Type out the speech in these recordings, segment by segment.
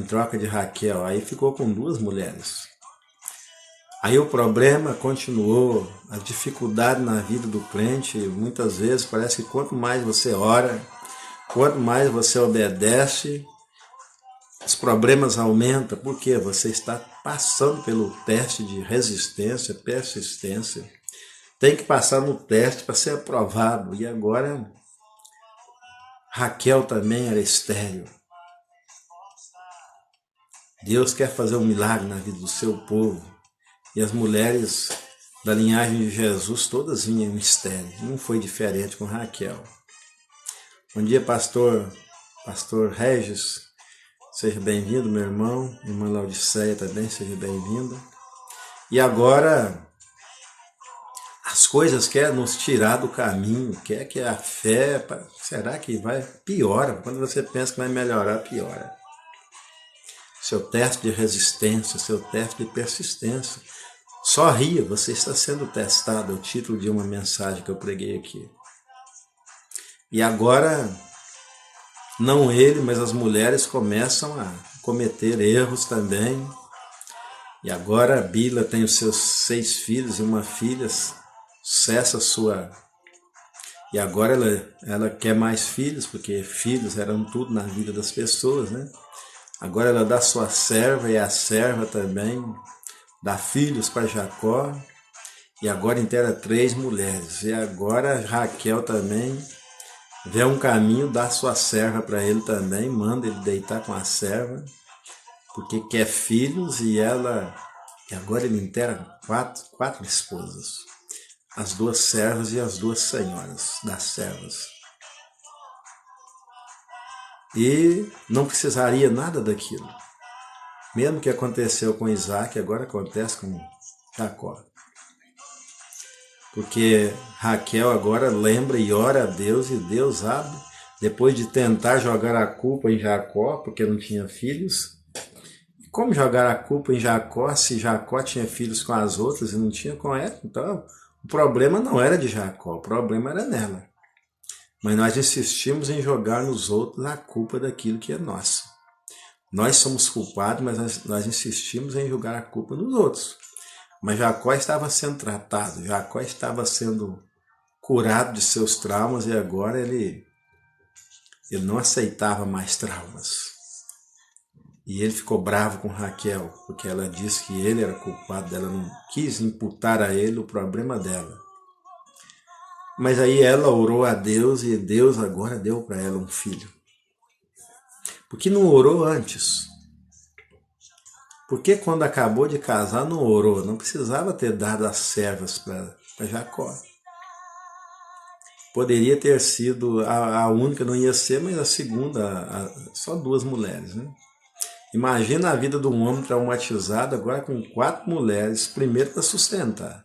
em troca de Raquel, aí ficou com duas mulheres. Aí o problema continuou, a dificuldade na vida do crente, muitas vezes parece que quanto mais você ora, quanto mais você obedece, os problemas aumentam, porque você está passando pelo teste de resistência, persistência. Tem que passar no teste para ser aprovado. E agora, Raquel também era estéril. Deus quer fazer um milagre na vida do seu povo. E as mulheres da linhagem de Jesus todas vinham estéreis. Não foi diferente com Raquel. Bom dia, pastor Regis. Seja bem-vindo, meu irmão. Irmã Laodiceia também, seja bem-vinda. E agora, as coisas querem nos tirar do caminho, quer que a fé, será que vai? Piora. Quando você pensa que vai melhorar, piora. Seu teste de resistência, seu teste de persistência. Só ria, você está sendo testado, é o título de uma mensagem que eu preguei aqui. E agora, não ele, mas as mulheres começam a cometer erros também. E agora a Bila tem os seus 6 filhos e uma filha, cessa sua... E agora ela quer mais filhos, porque filhos eram tudo na vida das pessoas, né? Agora ela dá sua serva e a serva também dá filhos para Jacó. E agora inteira 3 mulheres. E agora Raquel também vê um caminho, dá sua serva para ele também, manda ele deitar com a serva, porque quer filhos e agora ele inteira 4 esposas. As 2 servas e as 2 senhoras das servas. E não precisaria nada daquilo. Mesmo que aconteceu com Isaac, agora acontece com Jacó. Porque Raquel agora lembra e ora a Deus, e Deus abre, depois de tentar jogar a culpa em Jacó, porque não tinha filhos. Como jogar a culpa em Jacó, se Jacó tinha filhos com as outras e não tinha com ela? Então, o problema não era de Jacó, o problema era nela. Mas nós insistimos em jogar nos outros a culpa daquilo que é nosso. Nós somos culpados, mas nós insistimos em jogar a culpa nos outros. Mas Jacó estava sendo tratado, Jacó estava sendo curado de seus traumas e agora ele não aceitava mais traumas. E ele ficou bravo com Raquel, porque ela disse que ele era culpado dela, não quis imputar a ele o problema dela. Mas aí ela orou a Deus e Deus agora deu para ela um filho. Porque não orou antes? Porque quando acabou de casar não orou? Não precisava ter dado as servas para Jacó. Poderia ter sido a única, não ia ser, mas a segunda, só 2 mulheres, né? Imagina a vida de um homem traumatizado agora com 4 mulheres, primeiro para sustentar.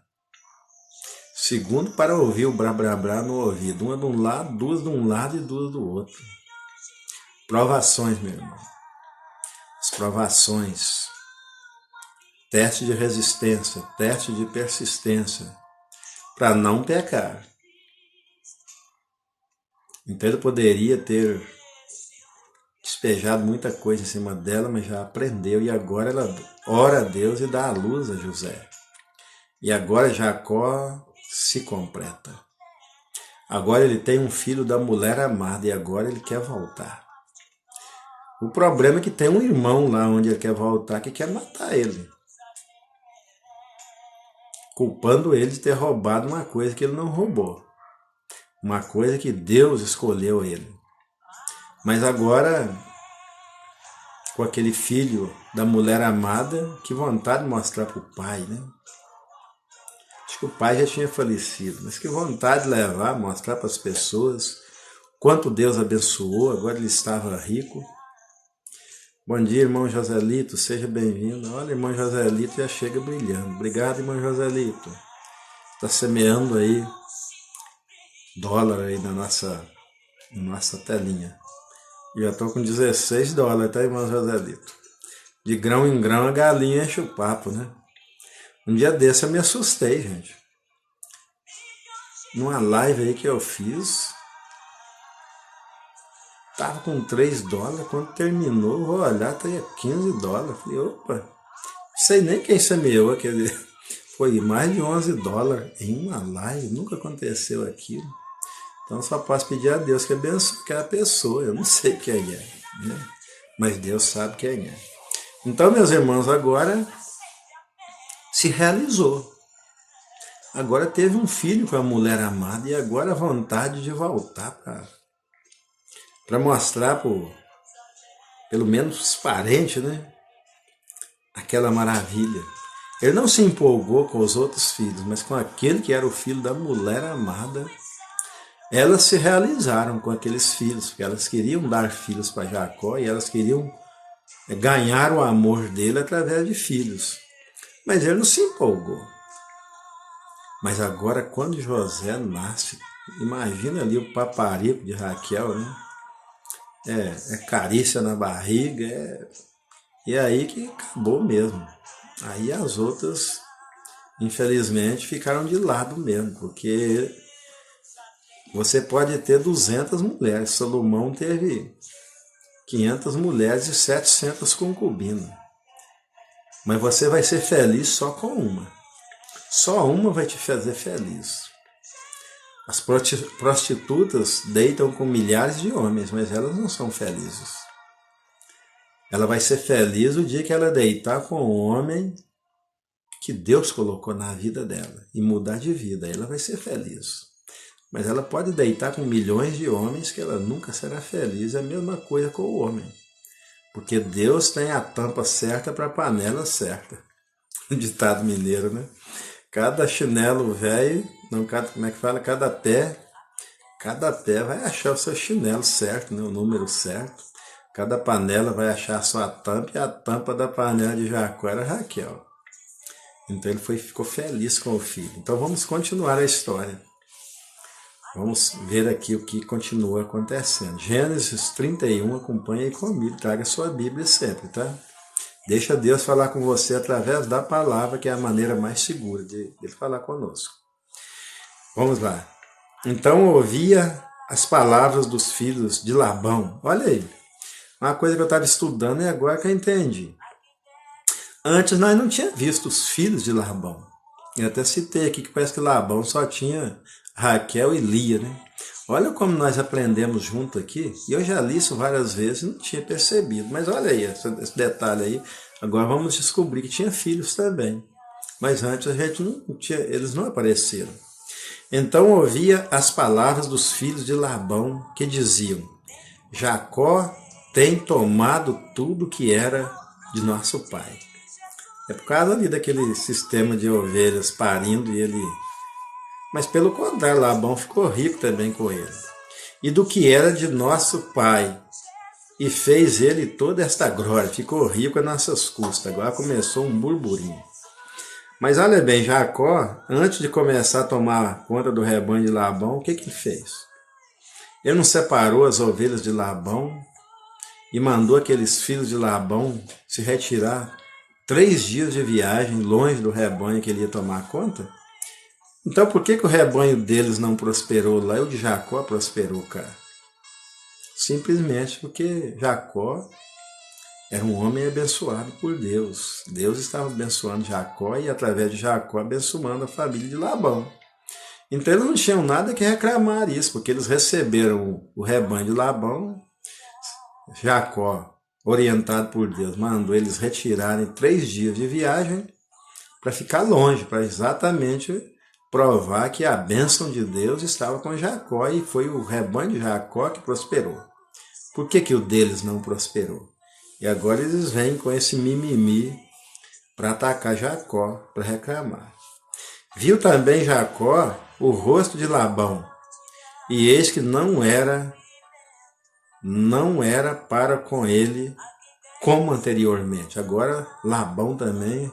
Segundo, para ouvir o brá no ouvido. Uma de um lado, 2 de um lado e 2 do outro. Provações, meu irmão. As provações. Teste de resistência, teste de persistência. Para não pecar. Então ele poderia ter despejado muita coisa em cima dela, mas já aprendeu. E agora ela ora a Deus e dá a luz a José. E agora Jacó se completa. Agora ele tem um filho da mulher amada e agora ele quer voltar. O problema é que tem um irmão lá onde ele quer voltar que quer matar ele. Culpando ele de ter roubado uma coisa que ele não roubou. Uma coisa que Deus escolheu ele. Mas agora, com aquele filho da mulher amada, que vontade de mostrar para o pai, né? Acho que o pai já tinha falecido, mas que vontade de levar, mostrar para as pessoas quanto Deus abençoou, agora ele estava rico. Bom dia, irmão Joselito, seja bem-vindo. Olha, irmão Joselito já chega brilhando. Obrigado, irmão Joselito. Está semeando aí dólar aí na nossa telinha. E já estou com 16 dólares, tá, irmão Joselito? De grão em grão a galinha enche o papo, né? Um dia desse eu me assustei, gente. Numa live aí que eu fiz, Tava com $3, quando terminou, vou olhar, tá aí $15. Falei, opa, não sei nem quem semeou aquele. Foi mais de $11 em uma live, nunca aconteceu aquilo. Então só posso pedir a Deus que abençoe aquela pessoa, eu não sei quem é, né? Mas Deus sabe quem é. Então, meus irmãos, agora se realizou. Agora teve um filho com a mulher amada e agora a vontade de voltar para mostrar pelo menos os parentes, né? Aquela maravilha. Ele não se empolgou com os outros filhos, mas com aquele que era o filho da mulher amada. Elas se realizaram com aqueles filhos, porque elas queriam dar filhos para Jacó e elas queriam ganhar o amor dele através de filhos. Mas ele não se empolgou. Mas agora, quando José nasce, imagina ali o paparico de Raquel, né? É carícia na barriga, e é aí que acabou mesmo. Aí as outras, infelizmente, ficaram de lado mesmo, porque você pode ter 200 mulheres. Salomão teve 500 mulheres e 700 concubinas. Mas você vai ser feliz só com uma. Só uma vai te fazer feliz. As prostitutas deitam com milhares de homens, mas elas não são felizes. Ela vai ser feliz o dia que ela deitar com o homem que Deus colocou na vida dela e mudar de vida. Ela vai ser feliz. Mas ela pode deitar com milhões de homens que ela nunca será feliz. É a mesma coisa com o homem. Porque Deus tem a tampa certa para a panela certa. Ditado mineiro, né? Cada chinelo velho, como é que fala? Cada pé vai achar o seu chinelo certo, né? O número certo. Cada panela vai achar a sua tampa, e a tampa da panela de Jacó era Raquel. Então ele ficou feliz com o filho. Então vamos continuar a história. Vamos ver aqui o que continua acontecendo. Gênesis 31, acompanha aí comigo, traga sua Bíblia sempre, tá? Deixa Deus falar com você através da palavra, que é a maneira mais segura de falar conosco. Vamos lá. Então ouvia as palavras dos filhos de Labão. Olha aí, uma coisa que eu estava estudando e agora que eu entendi. Antes nós não tínhamos visto os filhos de Labão. Eu até citei aqui que parece que Labão só tinha Raquel e Lia, né? Olha como nós aprendemos junto aqui, e eu já li isso várias vezes e não tinha percebido. Mas olha aí, esse detalhe aí. Agora vamos descobrir que tinha filhos também. Mas antes a gente não tinha, eles não apareceram. Então ouvia as palavras dos filhos de Labão que diziam: Jacó tem tomado tudo que era de nosso pai. É por causa ali daquele sistema de ovelhas parindo e ele... Mas pelo contrário, Labão ficou rico também com ele. E do que era de nosso pai, e fez ele toda esta glória, ficou rico a nossas custas. Agora começou um burburinho. Mas olha bem, Jacó, antes de começar a tomar conta do rebanho de Labão, o que ele fez? Ele não separou as ovelhas de Labão e mandou aqueles filhos de Labão se retirar 3 dias de viagem longe do rebanho que ele ia tomar conta? Então por que o rebanho deles não prosperou lá e o de Jacó prosperou, cara? Simplesmente porque Jacó era um homem abençoado por Deus. Deus estava abençoando Jacó e através de Jacó abençoando a família de Labão. Então eles não tinham nada que reclamar isso, porque eles receberam o rebanho de Labão. Jacó, orientado por Deus, mandou eles retirarem 3 dias de viagem para ficar longe, para exatamente provar que a bênção de Deus estava com Jacó e foi o rebanho de Jacó que prosperou. Por que o deles não prosperou? E agora eles vêm com esse mimimi para atacar Jacó, para reclamar. Viu também Jacó o rosto de Labão, e eis que não era para com ele como anteriormente. Agora Labão também,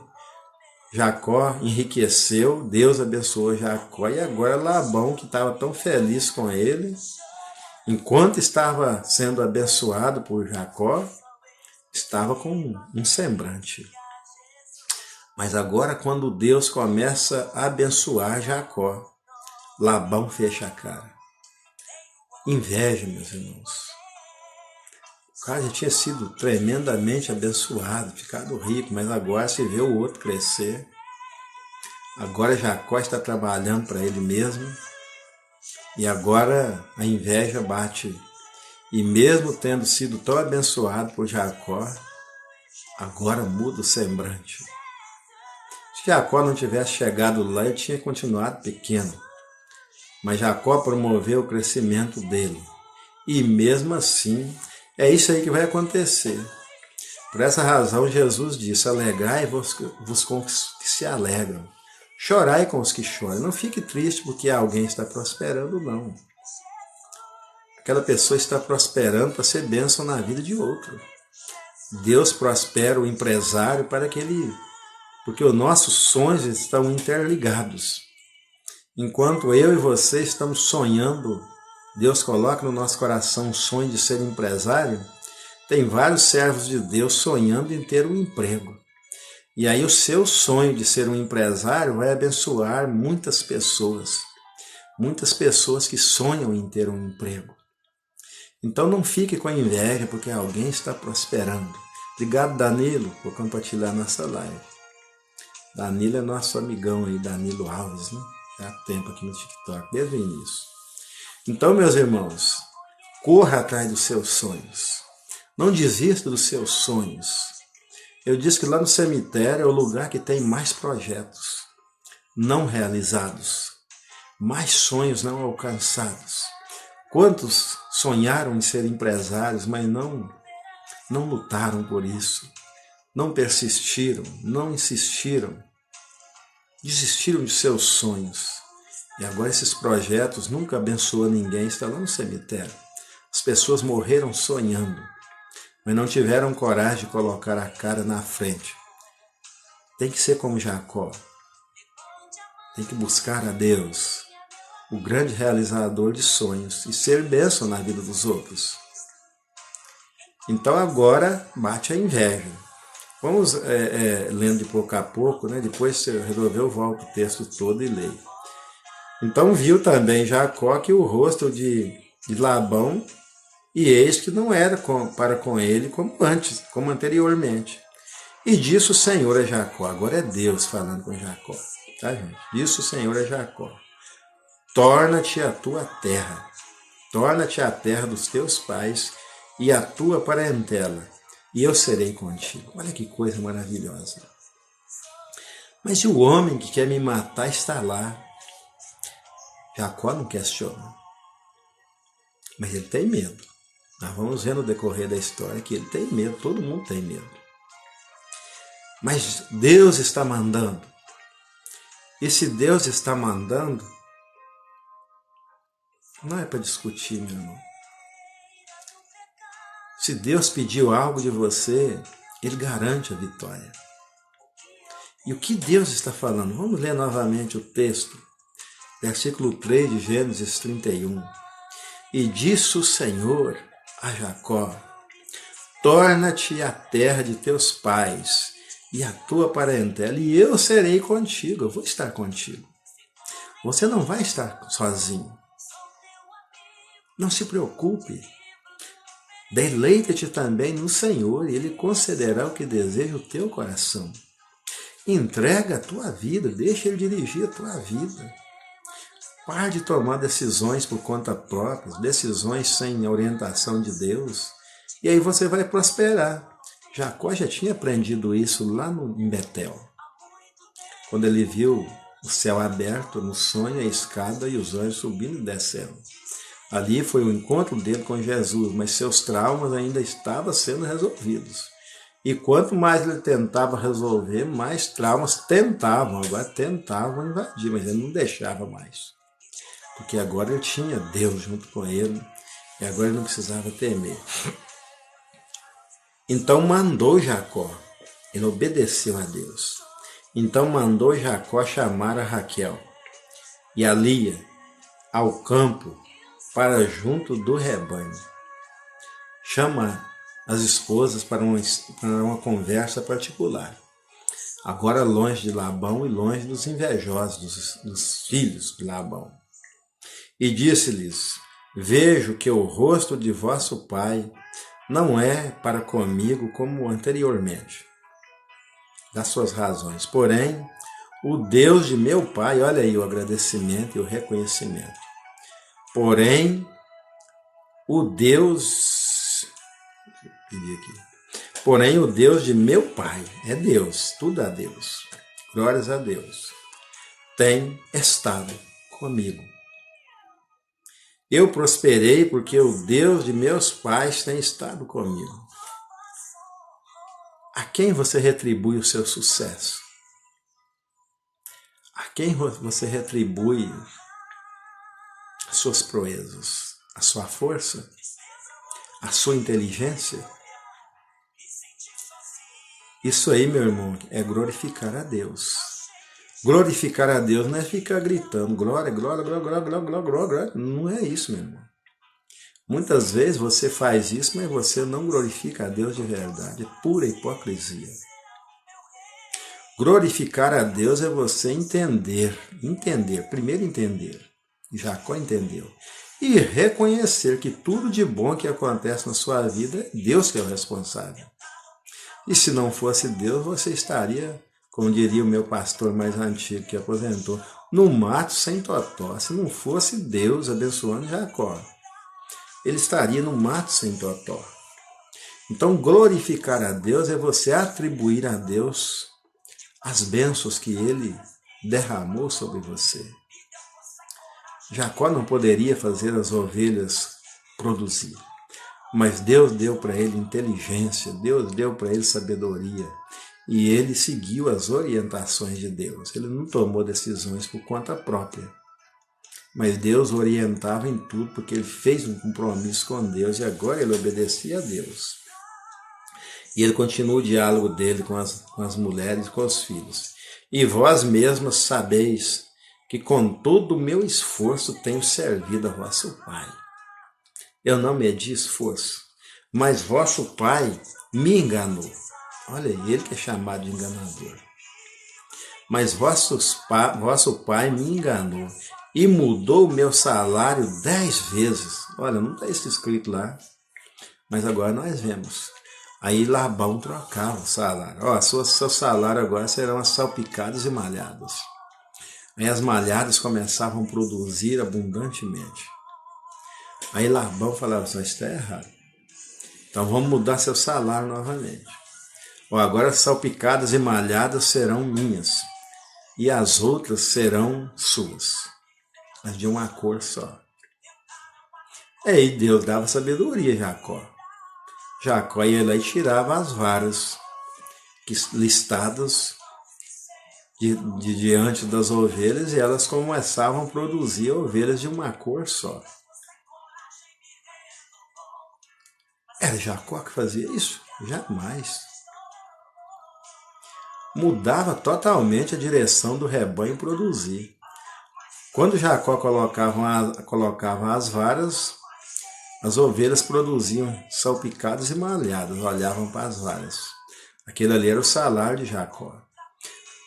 Jacó enriqueceu, Deus abençoou Jacó, e agora Labão, que estava tão feliz com ele, enquanto estava sendo abençoado por Jacó, estava com um semblante. Mas agora, quando Deus começa a abençoar Jacó, Labão fecha a cara. Inveja, meus irmãos. O cara já tinha sido tremendamente abençoado, ficado rico, mas agora se vê o outro crescer. Agora Jacó está trabalhando para ele mesmo. E agora a inveja bate. E mesmo tendo sido tão abençoado por Jacó, agora muda o semblante. Se Jacó não tivesse chegado lá, ele tinha continuado pequeno. Mas Jacó promoveu o crescimento dele. E mesmo assim, é isso aí que vai acontecer. Por essa razão, Jesus disse: alegrai-vos com os que se alegram. Chorai com os que choram. Não fique triste porque alguém está prosperando, não. Aquela pessoa está prosperando para ser bênção na vida de outro. Deus prospera o empresário para que ele... Porque os nossos sonhos estão interligados. Enquanto eu e você estamos sonhando, Deus coloca no nosso coração o sonho de ser empresário, tem vários servos de Deus sonhando em ter um emprego. E aí o seu sonho de ser um empresário vai abençoar muitas pessoas que sonham em ter um emprego. Então não fique com a inveja porque alguém está prosperando. Obrigado, Danilo, por compartilhar nossa live. Danilo é nosso amigão aí, Danilo Alves, né? Já há tempo aqui no TikTok, desde o início. Então, meus irmãos, corra atrás dos seus sonhos. Não desista dos seus sonhos. Eu disse que lá no cemitério é o lugar que tem mais projetos não realizados, mais sonhos não alcançados. Quantos sonharam em ser empresários, mas não lutaram por isso, não persistiram, não insistiram, desistiram de seus sonhos. E agora esses projetos nunca abençoou ninguém, está lá no cemitério. As pessoas morreram sonhando, mas não tiveram coragem de colocar a cara na frente. Tem que ser como Jacó. Tem que buscar a Deus, o grande realizador de sonhos, e ser bênção na vida dos outros. Então agora bate a inveja. Vamos lendo de pouco a pouco, né? Depois você resolveu, volta o texto todo e leio. Então viu também Jacó que o rosto de Labão, e eis que não era para com ele como antes, como anteriormente. E disse o Senhor a Jacó, agora é Deus falando com Jacó, tá, gente? Disse o Senhor a Jacó, torna-te a tua terra, torna-te a terra dos teus pais e a tua parentela, e eu serei contigo. Olha que coisa maravilhosa. Mas e o homem que quer me matar está lá? Jacó não questiona, mas ele tem medo. Nós vamos ver no decorrer da história que ele tem medo, todo mundo tem medo. Mas Deus está mandando. E se Deus está mandando, não é para discutir, meu irmão. Se Deus pediu algo de você, Ele garante a vitória. E o que Deus está falando? Vamos ler novamente o texto. Versículo 3 de Gênesis 31. E disse o Senhor a Jacó, torna-te a terra de teus pais e a tua parentela, e eu serei contigo, eu vou estar contigo. Você não vai estar sozinho. Não se preocupe. Deleita-te também no Senhor, e Ele concederá o que deseja o teu coração. Entrega a tua vida, deixa Ele dirigir a tua vida. Pare de tomar decisões por conta própria, decisões sem orientação de Deus, e aí você vai prosperar. Jacó já tinha aprendido isso lá em Betel, quando ele viu o céu aberto no sonho, a escada e os anjos subindo e descendo. Ali foi o encontro dele com Jesus, mas seus traumas ainda estavam sendo resolvidos. E quanto mais ele tentava resolver, mais traumas tentavam invadir, mas ele não deixava mais. Porque agora ele tinha Deus junto com ele, e agora ele não precisava temer. Então mandou Jacó, ele obedeceu a Deus. Então mandou Jacó chamar a Raquel e a Lia ao campo para junto do rebanho. Chama as esposas para uma conversa particular. Agora longe de Labão e longe dos invejosos, dos filhos de Labão. E disse-lhes, vejo que o rosto de vosso pai não é para comigo como anteriormente, das suas razões. Porém, o Deus de meu pai, olha aí o agradecimento e o reconhecimento. Porém, o Deus, porém o Deus de meu pai, é Deus, tudo a Deus, glórias a Deus, tem estado comigo. Eu prosperei porque o Deus de meus pais tem estado comigo. A quem você retribui o seu sucesso? A quem você retribui as suas proezas? A sua força? A sua inteligência? Isso aí, meu irmão, é glorificar a Deus. Glorificar a Deus não é ficar gritando glória, glória, glória, glória, glória, glória, glória. Não é isso, meu irmão. Muitas vezes você faz isso, mas você não glorifica a Deus de verdade. É pura hipocrisia. Glorificar a Deus é você entender, primeiro entender. Jacó entendeu. E reconhecer que tudo de bom que acontece na sua vida é Deus que é o responsável. E se não fosse Deus, você estaria, como diria o meu pastor mais antigo que aposentou, no mato sem totó. Se não fosse Deus abençoando Jacó, ele estaria no mato sem totó. Então, glorificar a Deus é você atribuir a Deus as bênçãos que ele derramou sobre você. Jacó não poderia fazer as ovelhas produzir, mas Deus deu para ele inteligência, Deus deu para ele sabedoria, e ele seguiu as orientações de Deus. Ele não tomou decisões por conta própria, mas Deus orientava em tudo, porque ele fez um compromisso com Deus e agora ele obedecia a Deus. E ele continua o diálogo dele com as mulheres e com os filhos. E vós mesmos sabeis que com todo o meu esforço tenho servido a vosso pai. Eu não medi esforço, mas vosso pai me enganou. Olha aí, ele que é chamado de enganador. Mas vosso pai me enganou e mudou o meu salário 10 vezes. Olha, não está isso escrito lá, mas agora nós vemos. Aí Labão trocava o salário. Ó, seu salário agora serão as salpicadas e malhadas. Aí as malhadas começavam a produzir abundantemente. Aí Labão falava assim, isso está errado. Então vamos mudar seu salário novamente. Ó, agora as salpicadas e malhadas serão minhas. E as outras serão suas. Mas de uma cor só. Aí Deus dava sabedoria a Jacó. Jacó ia lá e tirava as varas listadas de diante das ovelhas e elas começavam a produzir ovelhas de uma cor só. Era Jacó que fazia isso? Jamais. Mudava totalmente a direção do rebanho produzir. Quando Jacó colocava as varas, as ovelhas produziam salpicadas e malhadas, olhavam para as varas. Aquele ali era o salário de Jacó.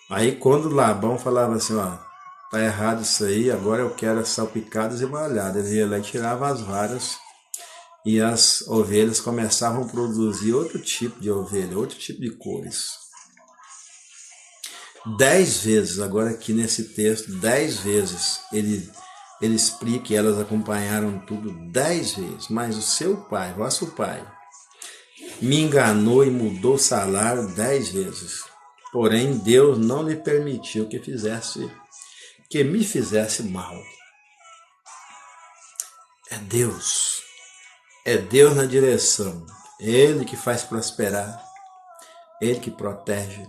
Aí quando Labão falava assim, ó, tá errado isso aí, agora eu quero as salpicadas e malhadas, ele ia lá e tirava as varas e as ovelhas começavam a produzir outro tipo de ovelha, outro tipo de cores. 10 vezes, agora aqui nesse texto, 10 vezes ele explica que elas acompanharam tudo 10 vezes, mas o seu pai, vosso pai, me enganou e mudou o salário 10 vezes. Porém, Deus não lhe permitiu que me fizesse mal. É Deus na direção, Ele que faz prosperar, Ele que protege.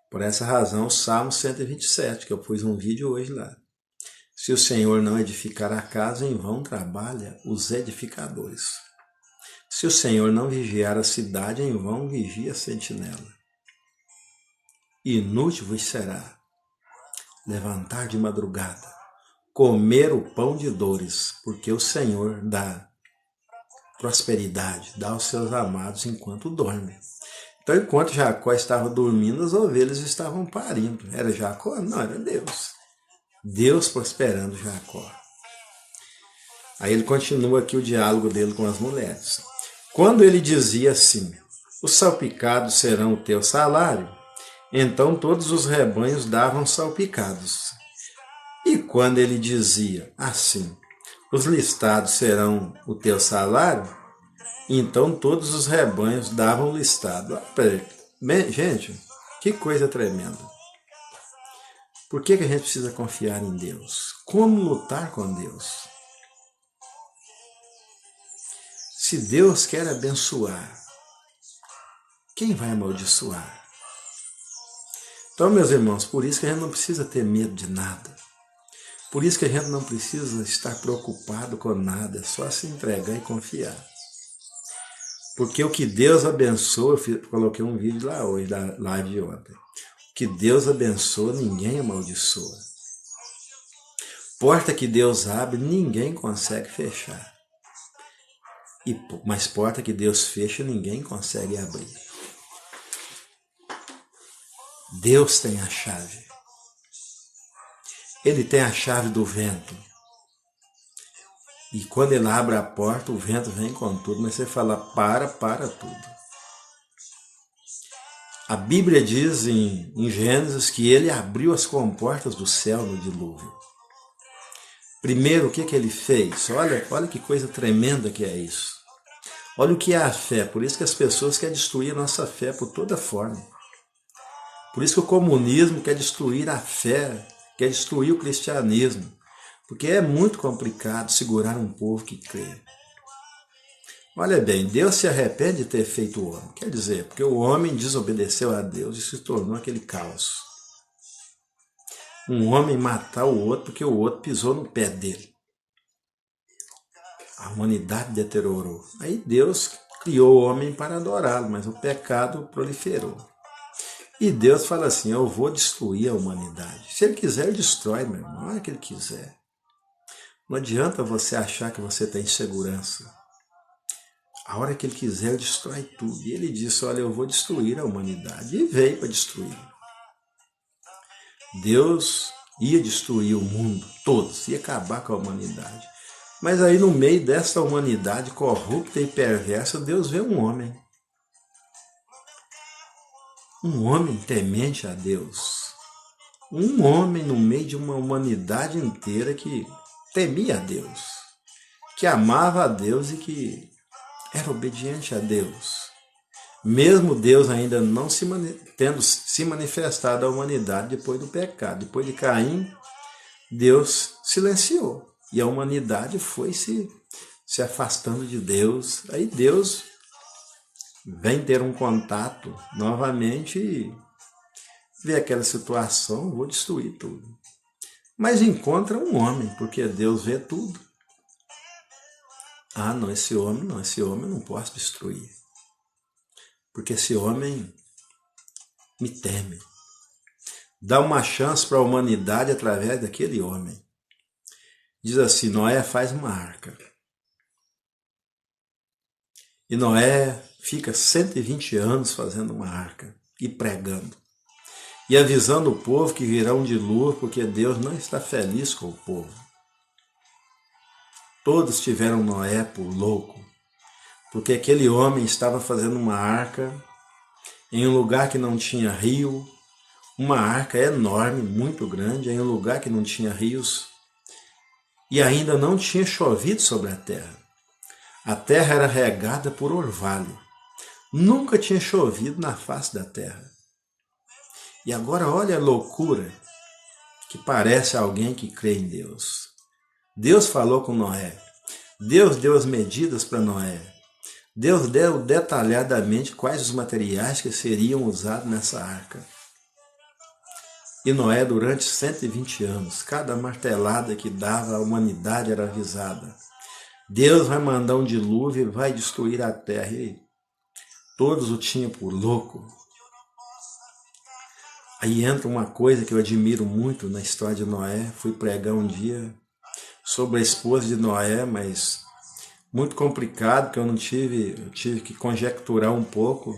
Por essa razão, o Salmo 127, que eu pus um vídeo hoje lá. Se o Senhor não edificar a casa, em vão trabalha os edificadores. Se o Senhor não vigiar a cidade, em vão vigia a sentinela. Inútil vos será levantar de madrugada, comer o pão de dores, porque o Senhor dá prosperidade, dá aos seus amados enquanto dormem. Então, enquanto Jacó estava dormindo, as ovelhas estavam parindo. Era Jacó? Não, era Deus. Deus prosperando Jacó. Aí ele continua aqui o diálogo dele com as mulheres. Quando ele dizia assim, os salpicados serão o teu salário, então todos os rebanhos davam salpicados. E quando ele dizia assim, os listados serão o teu salário, então todos os rebanhos davam listado. Gente, que coisa tremenda. Por que a gente precisa confiar em Deus? Como lutar com Deus? Se Deus quer abençoar, quem vai amaldiçoar? Então, meus irmãos, por isso que a gente não precisa ter medo de nada. Por isso que a gente não precisa estar preocupado com nada, é só se entregar e confiar. Porque o que Deus abençoa, eu coloquei um vídeo lá hoje, da live de ontem. O que Deus abençoa, ninguém amaldiçoa. Porta que Deus abre, ninguém consegue fechar. Mas porta que Deus fecha, ninguém consegue abrir. Deus tem a chave. Ele tem a chave do vento. E quando ele abre a porta, o vento vem com tudo, mas você fala, para tudo. A Bíblia diz em Gênesis que ele abriu as comportas do céu no dilúvio. Primeiro, o que ele fez? Olha que coisa tremenda que é isso. Olha o que é a fé. Por isso que as pessoas querem destruir a nossa fé por toda forma. Por isso que o comunismo quer destruir a fé, quer destruir o cristianismo. Porque é muito complicado segurar um povo que crê. Olha bem, Deus se arrepende de ter feito o homem. Quer dizer, porque o homem desobedeceu a Deus e se tornou aquele caos. Um homem matar o outro porque o outro pisou no pé dele. A humanidade deteriorou. Aí Deus criou o homem para adorá-lo, mas o pecado proliferou. E Deus fala assim, eu vou destruir a humanidade. Se ele quiser, ele destrói, meu irmão. Não é que ele quiser. Não adianta você achar que você tem segurança. A hora que ele quiser, ele destrói tudo. E ele disse, olha, eu vou destruir a humanidade. E veio para destruir. Deus ia destruir o mundo, todos, ia acabar com a humanidade. Mas aí no meio dessa humanidade corrupta e perversa, Deus vê um homem. Um homem temente a Deus. Um homem no meio de uma humanidade inteira que temia a Deus. Que amava a Deus e que era obediente a Deus. Mesmo Deus ainda não tendo se manifestado à humanidade depois do pecado. Depois de Caim, Deus silenciou. E a humanidade foi se afastando de Deus. Aí Deus vem ter um contato novamente e vê aquela situação, vou destruir tudo. Mas encontra um homem, porque Deus vê tudo. Ah, não, esse homem eu não posso destruir. Porque esse homem me teme. Dá uma chance para a humanidade através daquele homem. Diz assim, Noé faz uma arca. E Noé fica 120 anos fazendo uma arca e pregando. E avisando o povo que virá um dilúvio, porque Deus não está feliz com o povo. Todos tiveram Noé por louco, porque aquele homem estava fazendo uma arca em um lugar que não tinha rio, uma arca enorme, muito grande, em um lugar que não tinha rios, e ainda não tinha chovido sobre a terra. A terra era regada por orvalho. Nunca tinha chovido na face da terra. E agora olha a loucura que parece alguém que crê em Deus. Deus falou com Noé. Deus deu as medidas para Noé. Deus deu detalhadamente quais os materiais que seriam usados nessa arca. E Noé, durante 120 anos, cada martelada que dava, a humanidade era avisada. Deus vai mandar um dilúvio e vai destruir a terra. E todos o tinham por louco. Aí entra uma coisa que eu admiro muito na história de Noé. Fui pregar um dia sobre a esposa de Noé, mas muito complicado, que eu tive que conjecturar um pouco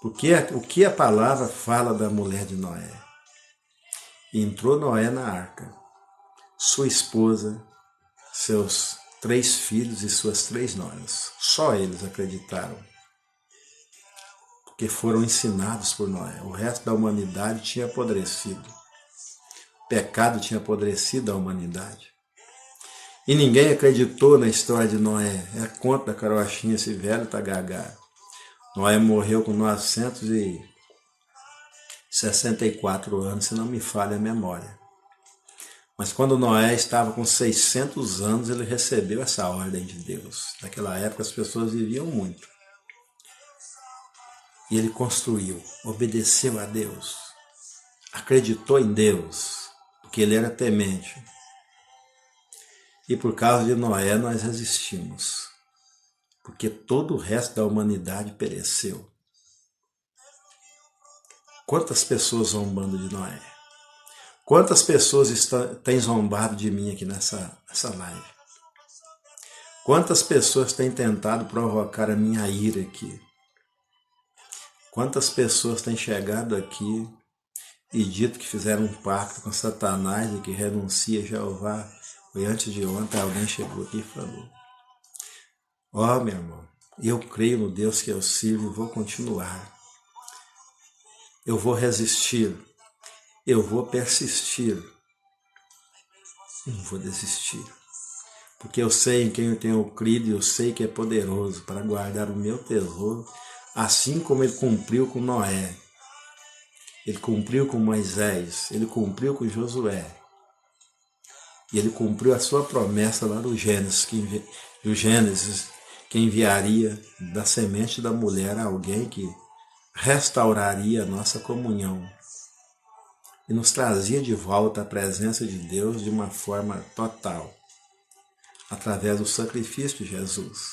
o que a palavra fala da mulher de Noé. E entrou Noé na arca, sua esposa, seus 3 filhos e suas 3 noras. Só eles acreditaram, porque foram ensinados por Noé. O resto da humanidade tinha apodrecido. O pecado tinha apodrecido a humanidade. E ninguém acreditou na história de Noé. É a conta da carochinha, esse velho tá gaga. Noé morreu com 964 anos, se não me falha a memória. Mas quando Noé estava com 600 anos, ele recebeu essa ordem de Deus. Naquela época as pessoas viviam muito. E ele construiu, obedeceu a Deus, acreditou em Deus, porque ele era temente. E por causa de Noé nós resistimos, porque todo o resto da humanidade pereceu. Quantas pessoas zombando de Noé? Quantas pessoas têm zombado de mim aqui nessa live? Quantas pessoas têm tentado provocar a minha ira aqui? Quantas pessoas têm chegado aqui e dito que fizeram um pacto com Satanás e que renuncia a Jeová? Foi antes de ontem, alguém chegou aqui e falou: ó, meu irmão, eu creio no Deus que eu sirvo e vou continuar. Eu vou resistir. Eu vou persistir. Não vou desistir. Porque eu sei em quem eu tenho crido e eu sei que é poderoso para guardar o meu tesouro, assim como ele cumpriu com Noé. Ele cumpriu com Moisés. Ele cumpriu com Josué. E ele cumpriu a sua promessa lá do Gênesis, que enviaria da semente da mulher alguém que restauraria a nossa comunhão e nos trazia de volta a presença de Deus de uma forma total, através do sacrifício de Jesus.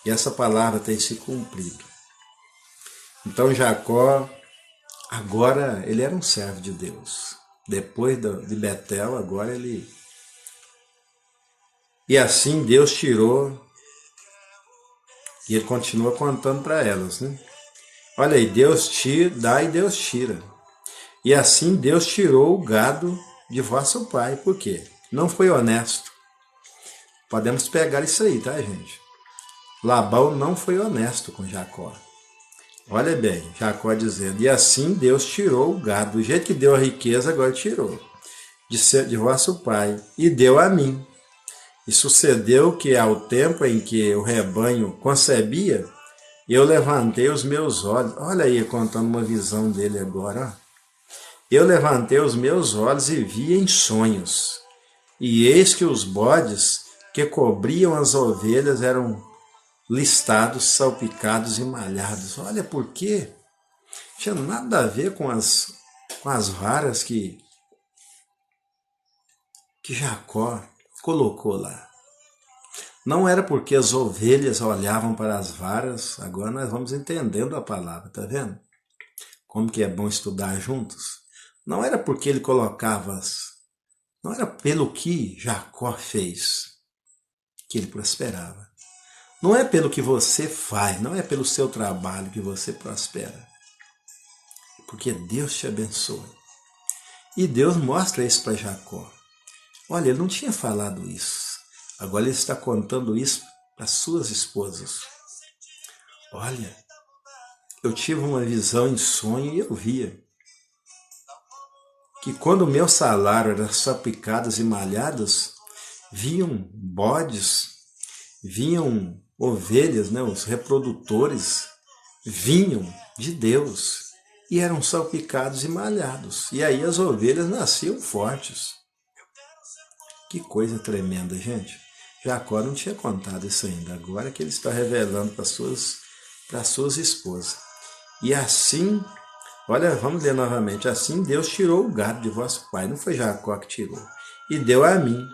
E essa palavra tem se cumprido. Então Jacó, agora ele era um servo de Deus. Depois de Betel, agora ele... E assim Deus tirou, e ele continua contando para elas, né? Olha aí, Deus dá e Deus tira. E assim Deus tirou o gado de vosso pai. Por quê? Não foi honesto. Podemos pegar isso aí, tá, gente? Labão não foi honesto com Jacó. Olha bem, Jacó dizendo, e assim Deus tirou o gado. Do jeito que deu a riqueza, agora tirou. De vosso pai. E deu a mim. E sucedeu que ao tempo em que o rebanho concebia, eu levantei os meus olhos. Olha aí, contando uma visão dele agora, ó. Eu levantei os meus olhos e vi em sonhos, e eis que os bodes que cobriam as ovelhas eram listados, salpicados e malhados. Olha por quê? Não tinha nada a ver com as varas que Jacó colocou lá. Não era porque as ovelhas olhavam para as varas. Agora nós vamos entendendo a palavra, tá vendo? Como que é bom estudar juntos. Não era porque ele colocava não era pelo que Jacó fez que ele prosperava. Não é pelo que você faz, não é pelo seu trabalho que você prospera. Porque Deus te abençoa. E Deus mostra isso para Jacó. Olha, ele não tinha falado isso. Agora ele está contando isso para suas esposas. Olha, eu tive uma visão em sonho e eu via que quando o meu salário era salpicados e malhados, vinham bodes, vinham ovelhas, né, os reprodutores, vinham de Deus e eram salpicados e malhados. E aí as ovelhas nasciam fortes. Que coisa tremenda, gente. Jacó não tinha contado isso ainda, agora que ele está revelando para suas esposas. E assim... Olha, vamos ler novamente. Assim Deus tirou o gado de vosso pai. Não foi Jacó que tirou. E deu a mim.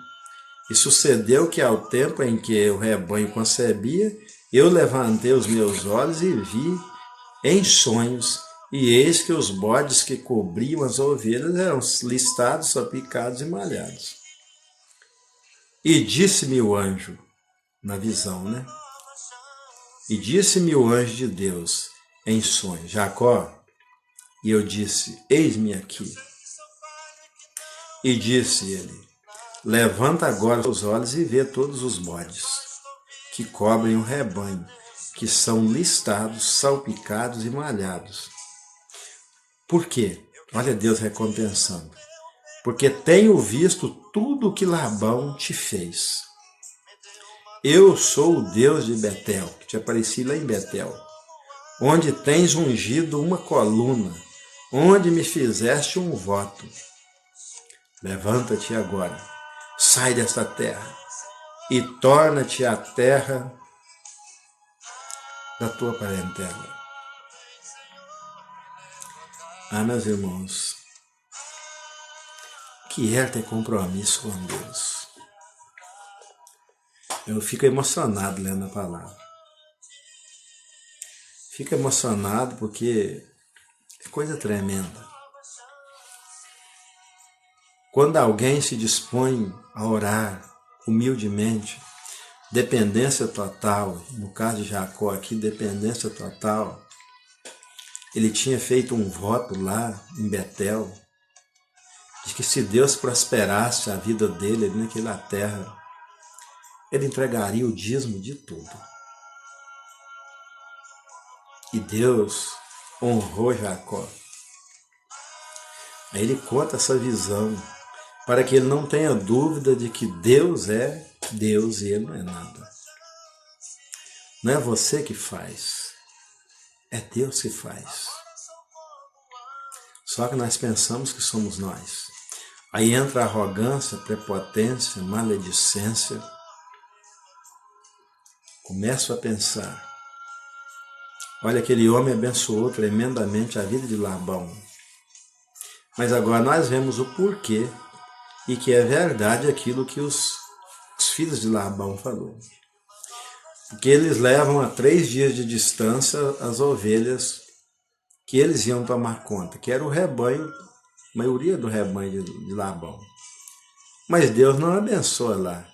E sucedeu que ao tempo em que o rebanho concebia, eu levantei os meus olhos e vi em sonhos. E eis que os bodes que cobriam as ovelhas eram listados, salpicados e malhados. E disse-me o anjo, na visão, né? E disse-me o anjo de Deus em sonhos, Jacó. E eu disse, eis-me aqui. E disse ele, Levanta agora os olhos e vê todos os bodes que cobrem o rebanho, que são listados, salpicados e malhados. Por quê? Olha Deus recompensando. Porque tenho visto tudo o que Labão te fez. Eu sou o Deus de Betel, que te apareci lá em Betel, onde tens ungido uma coluna, onde me fizeste um voto. Levanta-te agora, sai desta terra e torna-te a terra da tua parentela. Ah, meus irmãos, que é ter compromisso com Deus. Eu fico emocionado lendo a palavra. Fico emocionado porque é coisa tremenda. Quando alguém se dispõe a orar humildemente, dependência total, no caso de Jacó aqui, dependência total, ele tinha feito um voto lá em Betel, de que se Deus prosperasse a vida dele ali naquela terra, ele entregaria o dízimo de tudo. E Deus honrou Jacó. Aí ele conta essa visão, para que ele não tenha dúvida de que Deus é Deus e ele não é nada. Não é você que faz, é Deus que faz. Só que nós pensamos que somos nós. Aí entra a arrogância, prepotência, maledicência. Começo a pensar. Olha, aquele homem abençoou tremendamente a vida de Labão. Mas agora nós vemos o porquê e que é verdade aquilo que os filhos de Labão falou. Porque eles levam a 3 dias de distância as ovelhas que eles iam tomar conta, que era o rebanho, a maioria do rebanho de Labão. Mas Deus não abençoa lá.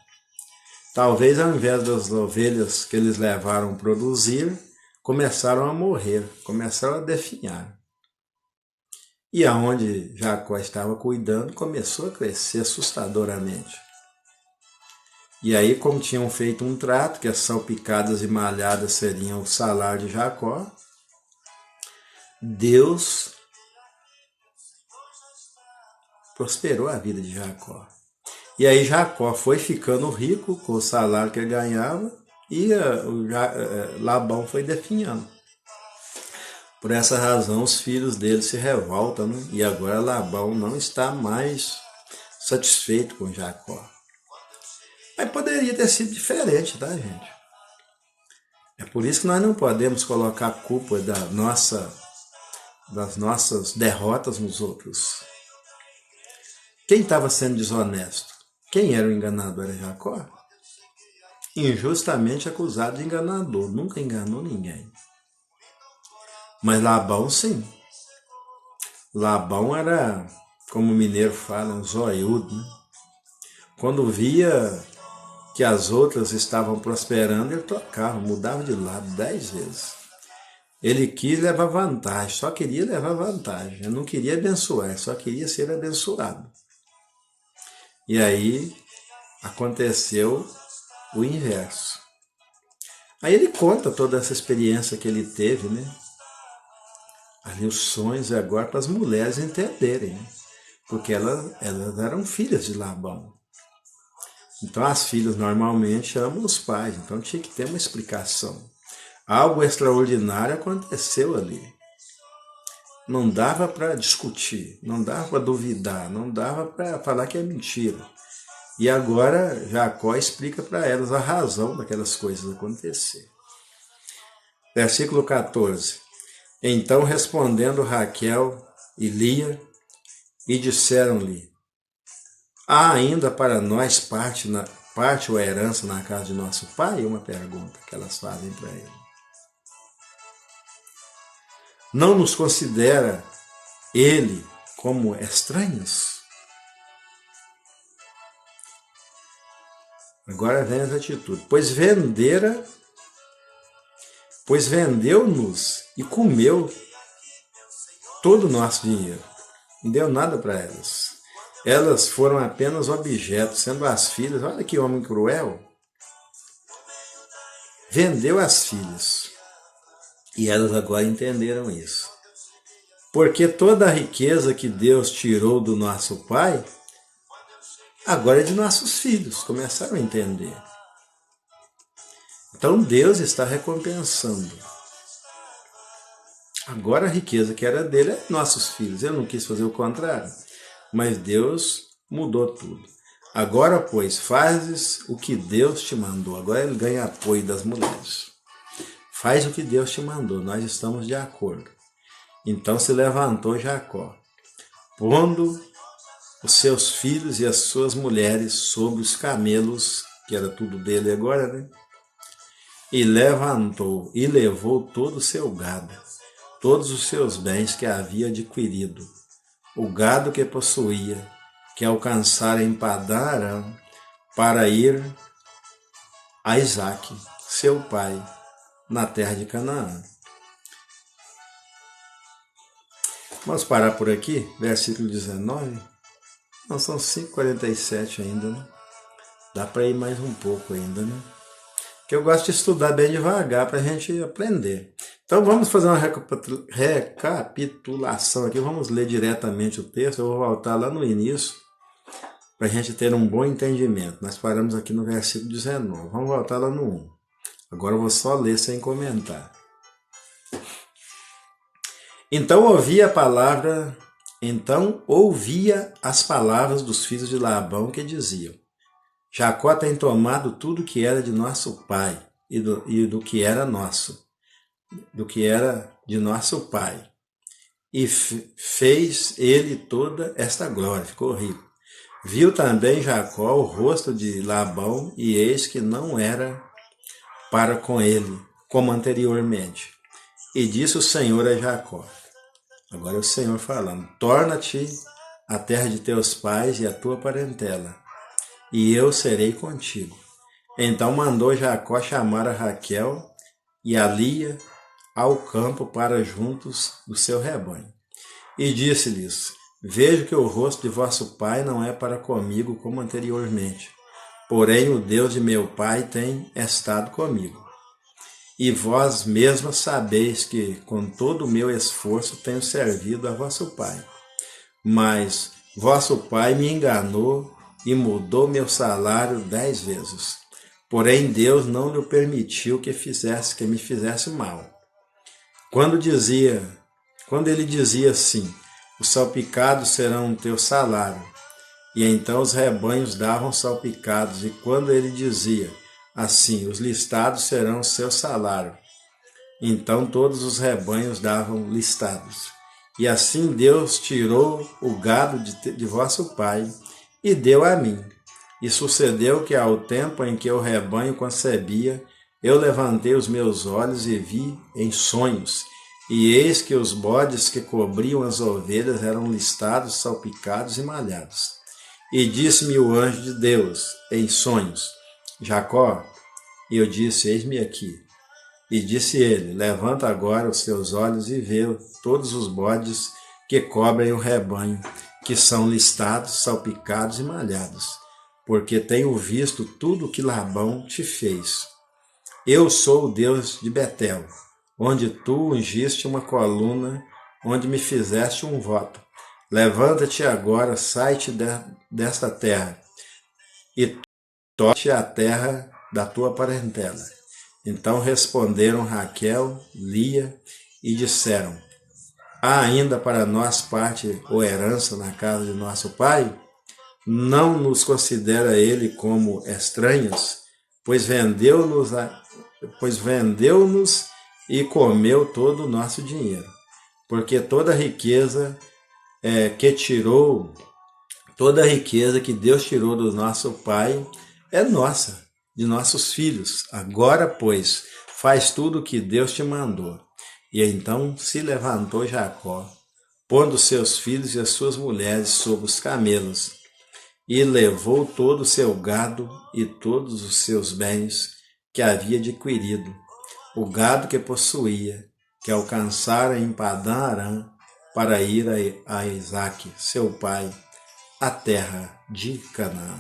Talvez ao invés das ovelhas que eles levaram produzir, começaram a morrer, começaram a definhar. E aonde Jacó estava cuidando, começou a crescer assustadoramente. E aí, como tinham feito um trato, que as salpicadas e malhadas seriam o salário de Jacó, Deus prosperou a vida de Jacó. E aí Jacó foi ficando rico com o salário que ele ganhava e Labão foi definhando. Por essa razão, os filhos dele se revoltam, né? E agora Labão não está mais satisfeito com Jacó. Mas poderia ter sido diferente, tá, gente? É por isso que nós não podemos colocar a culpa das nossas derrotas nos outros. Quem estava sendo desonesto? Quem era o enganador? Era Jacó? Injustamente acusado de enganador. Nunca enganou ninguém. Mas Labão, sim. Labão era, como o mineiro fala, um zoiudo, né? Quando via que as outras estavam prosperando, ele trocava, mudava de lado 10 vezes. Ele quis levar vantagem, só queria levar vantagem. Ele não queria abençoar, só queria ser abençoado. E aí aconteceu o inverso. Aí ele conta toda essa experiência que ele teve, né? Ali os sonhos agora para as mulheres entenderem, né? Porque elas eram filhas de Labão. Então as filhas normalmente amam os pais, então tinha que ter uma explicação. Algo extraordinário aconteceu ali. Não dava para discutir, não dava para duvidar, não dava para falar que é mentira. E agora Jacó explica para elas a razão daquelas coisas acontecer. Versículo 14. Então respondendo Raquel e Lia, e disseram-lhe: há ainda para nós parte ou herança na casa de nosso pai? Uma pergunta que elas fazem para ele. Não nos considera ele como estranhos? Agora vem as atitudes. Pois vendeu-nos e comeu todo o nosso dinheiro. Não deu nada para elas. elas foram apenas objetos, sendo as filhas, olha que homem cruel, vendeu as filhas. E elas agora entenderam isso. Porque toda a riqueza que Deus tirou do nosso pai, agora é de nossos filhos, começaram a entender. Então Deus está recompensando. Agora a riqueza que era dele é nossos filhos. Ele não quis fazer o contrário, mas Deus mudou tudo. Agora, pois, fazes o que Deus te mandou. Agora ele ganha apoio das mulheres. Faz o que Deus te mandou, nós estamos de acordo. Então se levantou Jacó, pondo os seus filhos e as suas mulheres sobre os camelos, que era tudo dele agora, né? E levantou e levou todo o seu gado, todos os seus bens que havia adquirido, o gado que possuía, que alcançara em Padã Arã, para ir a Isaque, seu pai, na terra de Canaã. Vamos parar por aqui, versículo 19. Não, são 5h47 ainda, né? Dá para ir mais um pouco ainda, né? Que eu gosto de estudar bem devagar para a gente aprender. Então vamos fazer uma recapitulação aqui, vamos ler diretamente o texto, eu vou voltar lá no início, para a gente ter um bom entendimento. Nós paramos aqui no versículo 19, vamos voltar lá no 1. Agora eu vou só ler sem comentar. Então ouvia as palavras dos filhos de Labão que diziam: Jacó tem tomado tudo que era de nosso pai e do que era nosso, do que era de nosso pai. E fez ele toda esta glória, ficou rico. Viu também Jacó o rosto de Labão, e eis que não era para com ele, como anteriormente. E disse o Senhor a Jacó, agora é o Senhor falando: torna-te a terra de teus pais e a tua parentela, e eu serei contigo. Então mandou Jacó chamar a Raquel e a Lia ao campo para juntos do seu rebanho. E disse-lhes: vejo que o rosto de vosso pai não é para comigo como anteriormente, porém o Deus de meu pai tem estado comigo. E vós mesmas sabeis que com todo o meu esforço tenho servido a vosso pai. Mas vosso pai me enganou e mudou meu salário 10 vezes. Porém Deus não lhe permitiu que me fizesse mal. Quando ele dizia assim: os salpicados serão o teu salário, e então os rebanhos davam salpicados, e quando ele dizia assim: os listados serão o seu salário, então todos os rebanhos davam listados. E assim Deus tirou o gado de vosso pai e deu a mim. E sucedeu que ao tempo em que o rebanho concebia, eu levantei os meus olhos e vi em sonhos, e eis que os bodes que cobriam as ovelhas eram listados, salpicados e malhados. E disse-me o anjo de Deus, em sonhos: Jacó. E eu disse: eis-me aqui. E disse ele: levanta agora os teus olhos e vê todos os bodes que cobrem o rebanho, que são listados, salpicados e malhados, porque tenho visto tudo o que Labão te fez. Eu sou o Deus de Betel, onde tu ungiste uma coluna, onde me fizeste um voto. Levanta-te agora, sai-te desta terra, e torna-te à terra da tua parentela. Então responderam Raquel, Lia, e disseram: há ainda para nós parte ou herança na casa de nosso pai? Não nos considera ele como estranhos, pois vendeu-nos e comeu todo o nosso dinheiro. Porque toda a riqueza que Deus tirou do nosso pai é nossa, de nossos filhos. Agora, pois, faz tudo o que Deus te mandou. E então se levantou Jacó, pondo seus filhos e as suas mulheres sobre os camelos, e levou todo o seu gado e todos os seus bens que havia adquirido, o gado que possuía, que alcançara em Padã Arã, para ir a Isaque, seu pai, a terra de Canaã.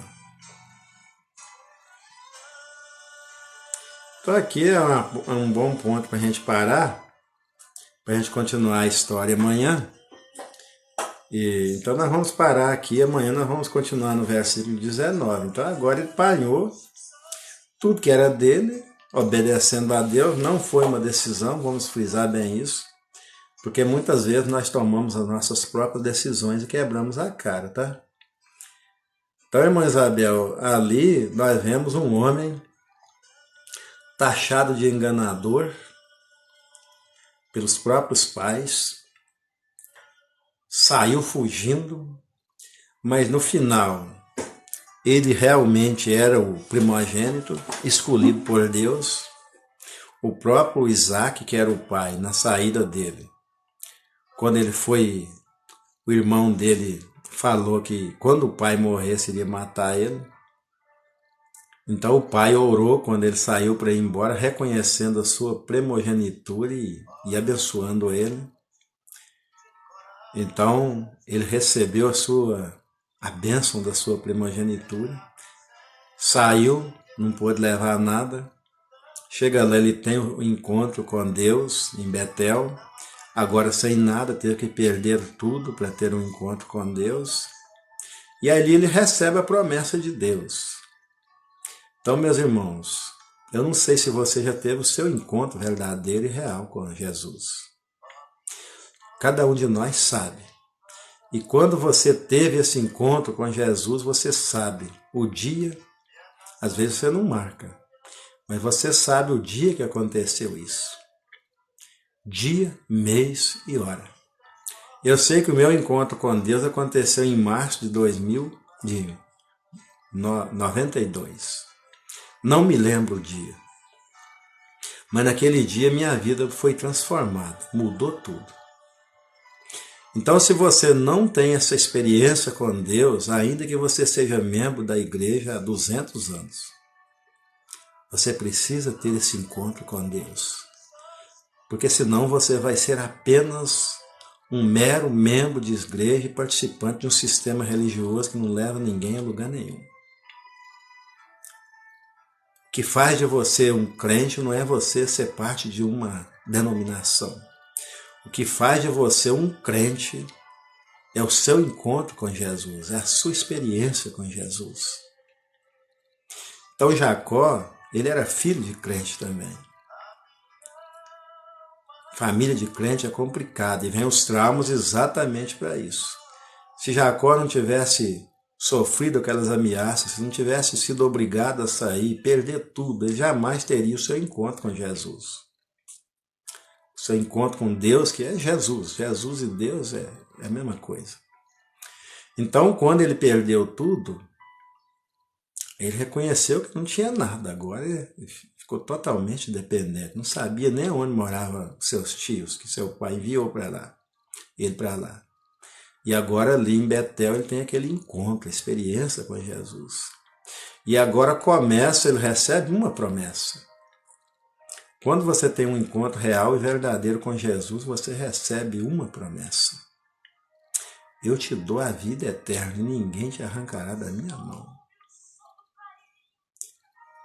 Então aqui é um bom ponto para a gente parar, para a gente continuar a história amanhã. Então nós vamos parar aqui, amanhã nós vamos continuar no versículo 19. Então agora ele apanhou tudo que era dele, obedecendo a Deus. Não foi uma decisão, vamos frisar bem isso, porque muitas vezes nós tomamos as nossas próprias decisões e quebramos a cara, tá? Então, irmã Isabel, ali nós vemos um homem taxado de enganador pelos próprios pais, saiu fugindo, mas no final ele realmente era o primogênito, escolhido por Deus. O próprio Isaac, que era o pai, na saída dele, quando ele foi, o irmão dele falou que quando o pai morresse iria matar ele. Então o pai orou quando ele saiu para ir embora, reconhecendo a sua primogenitura e abençoando ele. Então ele recebeu a bênção da sua primogenitura, saiu, não pôde levar nada. Chega lá, ele tem um encontro com Deus em Betel, agora sem nada, teve que perder tudo para ter um encontro com Deus. E ali ele recebe a promessa de Deus. Então, meus irmãos, eu não sei se você já teve o seu encontro verdadeiro e real com Jesus. Cada um de nós sabe. E quando você teve esse encontro com Jesus, você sabe o dia, às vezes você não marca, mas você sabe o dia que aconteceu isso. Dia, mês e hora. Eu sei que o meu encontro com Deus aconteceu em março de 1992. Não me lembro o dia. Mas naquele dia minha vida foi transformada, mudou tudo. Então, se você não tem essa experiência com Deus, ainda que você seja membro da igreja há 200 anos, você precisa ter esse encontro com Deus. Porque senão você vai ser apenas um mero membro de igreja e participante de um sistema religioso que não leva ninguém a lugar nenhum. O que faz de você um crente não é você ser parte de uma denominação. O que faz de você um crente é o seu encontro com Jesus, é a sua experiência com Jesus. Então Jacó, ele era filho de crente também. Família de crente é complicada e vem os traumas exatamente para isso. Se Jacó não tivesse sofrido aquelas ameaças, se não tivesse sido obrigado a sair, perder tudo, ele jamais teria o seu encontro com Jesus. O seu encontro com Deus, que é Jesus. Jesus e Deus é a mesma coisa. Então, quando ele perdeu tudo, ele reconheceu que não tinha nada. Agora ele ficou totalmente dependente. Não sabia nem onde moravam seus tios, que seu pai enviou para lá, ele para lá. E agora ali em Betel ele tem aquele encontro, a experiência com Jesus. E agora ele recebe uma promessa. Quando você tem um encontro real e verdadeiro com Jesus, você recebe uma promessa. Eu te dou a vida eterna e ninguém te arrancará da minha mão.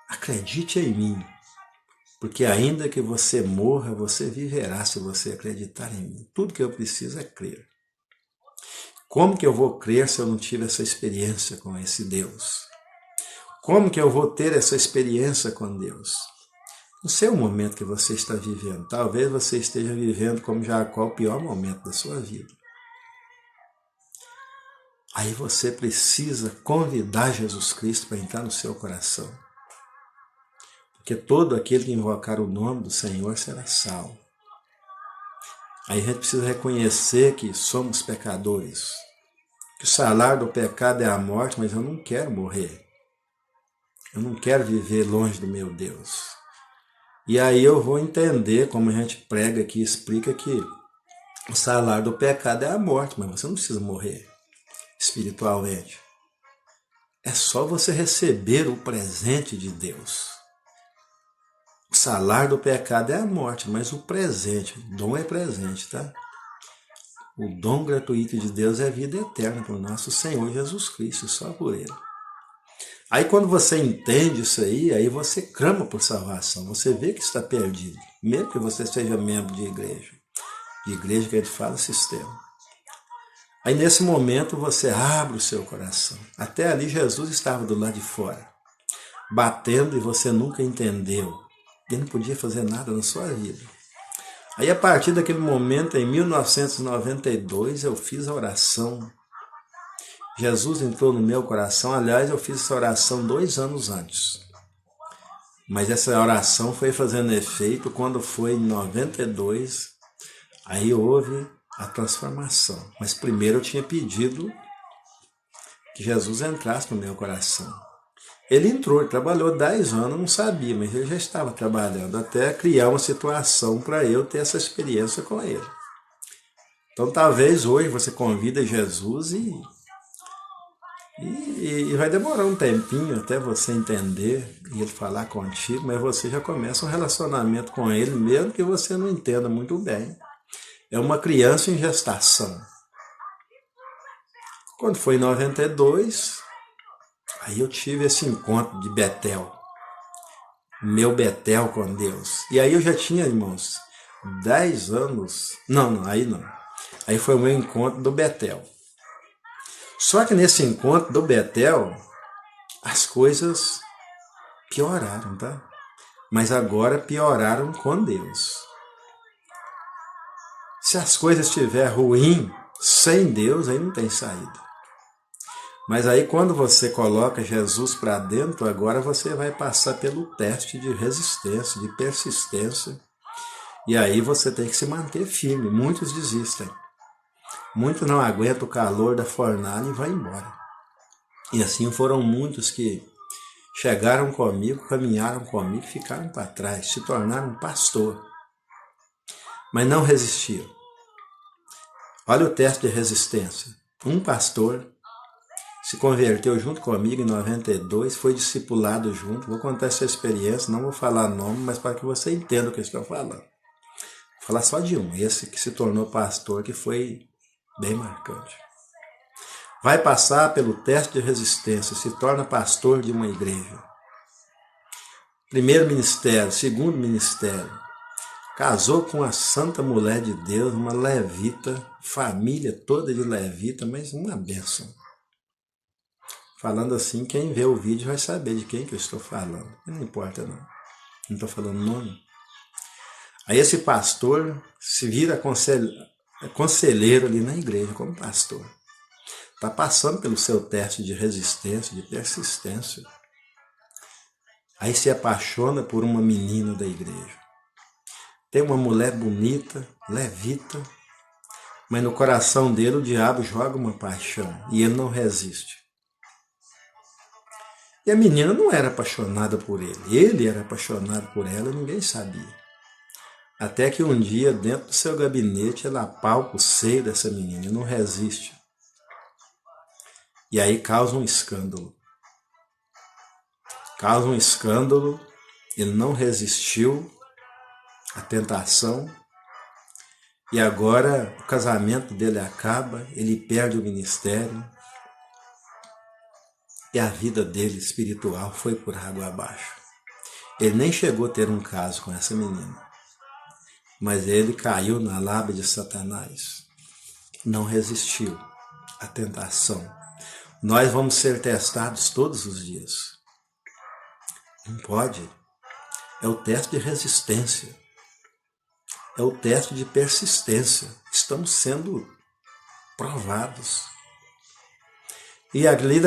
Acredite em mim, porque ainda que você morra, você viverá se você acreditar em mim. Tudo que eu preciso é crer. Como que eu vou crer se eu não tive essa experiência com esse Deus? Como que eu vou ter essa experiência com Deus? Não sei o momento que você está vivendo. Talvez você esteja vivendo como Jacó, o pior momento da sua vida. Aí você precisa convidar Jesus Cristo para entrar no seu coração. Porque todo aquele que invocar o nome do Senhor será salvo. Aí a gente precisa reconhecer que somos pecadores. Que o salário do pecado é a morte, mas eu não quero morrer. Eu não quero viver longe do meu Deus. E aí eu vou entender, como a gente prega aqui, explica que o salário do pecado é a morte, mas você não precisa morrer espiritualmente. É só você receber o presente de Deus. O salário do pecado é a morte, mas o presente, o dom é presente, tá? O dom gratuito de Deus é vida eterna para o nosso Senhor Jesus Cristo, só por Ele. Aí quando você entende isso aí você clama por salvação, você vê que está perdido, mesmo que você seja membro de igreja que a gente fala sistema. Aí nesse momento você abre o seu coração. Até ali Jesus estava do lado de fora, batendo, e você nunca entendeu. Ele não podia fazer nada na sua vida. Aí a partir daquele momento, em 1992, eu fiz a oração. Jesus entrou no meu coração. Aliás, eu fiz essa oração 2 anos antes. Mas essa oração foi fazendo efeito quando foi em 92. Aí houve a transformação. Mas primeiro eu tinha pedido que Jesus entrasse no meu coração. Ele entrou, ele trabalhou 10 anos, não sabia, mas ele já estava trabalhando até criar uma situação para eu ter essa experiência com ele. Então talvez hoje você convida Jesus e vai demorar um tempinho até você entender e ele falar contigo, mas você já começa um relacionamento com ele, mesmo que você não entenda muito bem. É uma criança em gestação. Quando foi em 92, aí eu tive esse encontro de Betel, meu Betel com Deus. E aí eu já tinha, irmãos, 10 anos, aí não. Aí foi o meu encontro do Betel. Só que nesse encontro do Betel, as coisas pioraram, tá? Mas agora pioraram com Deus. Se as coisas estiver ruim, sem Deus, aí não tem saída. Mas aí quando você coloca Jesus para dentro, agora você vai passar pelo teste de resistência, de persistência. E aí você tem que se manter firme. Muitos desistem. Muitos não aguentam o calor da fornalha e vão embora. E assim foram muitos que chegaram comigo, caminharam comigo, ficaram para trás, se tornaram pastor. Mas não resistiram. Olha o teste de resistência. Um pastor se converteu junto comigo em 92, foi discipulado junto. Vou contar essa experiência, não vou falar nome, mas para que você entenda o que eu estou falando. Vou falar só de um, esse que se tornou pastor, que foi bem marcante. Vai passar pelo teste de resistência, se torna pastor de uma igreja. Primeiro ministério, segundo ministério. Casou com a santa mulher de Deus, uma levita, família toda de levita, mas uma bênção. Falando assim, quem vê o vídeo vai saber de quem que eu estou falando. Não importa não. Não estou falando nome. Aí esse pastor se vira conselheiro ali na igreja como pastor. Está passando pelo seu teste de resistência, de persistência. Aí se apaixona por uma menina da igreja. Tem uma mulher bonita, levita, mas no coração dele o diabo joga uma paixão e ele não resiste. E a menina não era apaixonada por ele era apaixonado por ela e ninguém sabia. Até que um dia, dentro do seu gabinete, ela apalpa o seio dessa menina e não resiste. E aí causa um escândalo. Causa um escândalo, ele não resistiu à tentação, e agora o casamento dele acaba, ele perde o ministério, e a vida dele espiritual foi por água abaixo. Ele nem chegou a ter um caso com essa menina, mas ele caiu na lábia de Satanás. Não resistiu à tentação. Nós vamos ser testados todos os dias. Não pode. É o teste de resistência. É o teste de persistência. Estamos sendo provados. E ali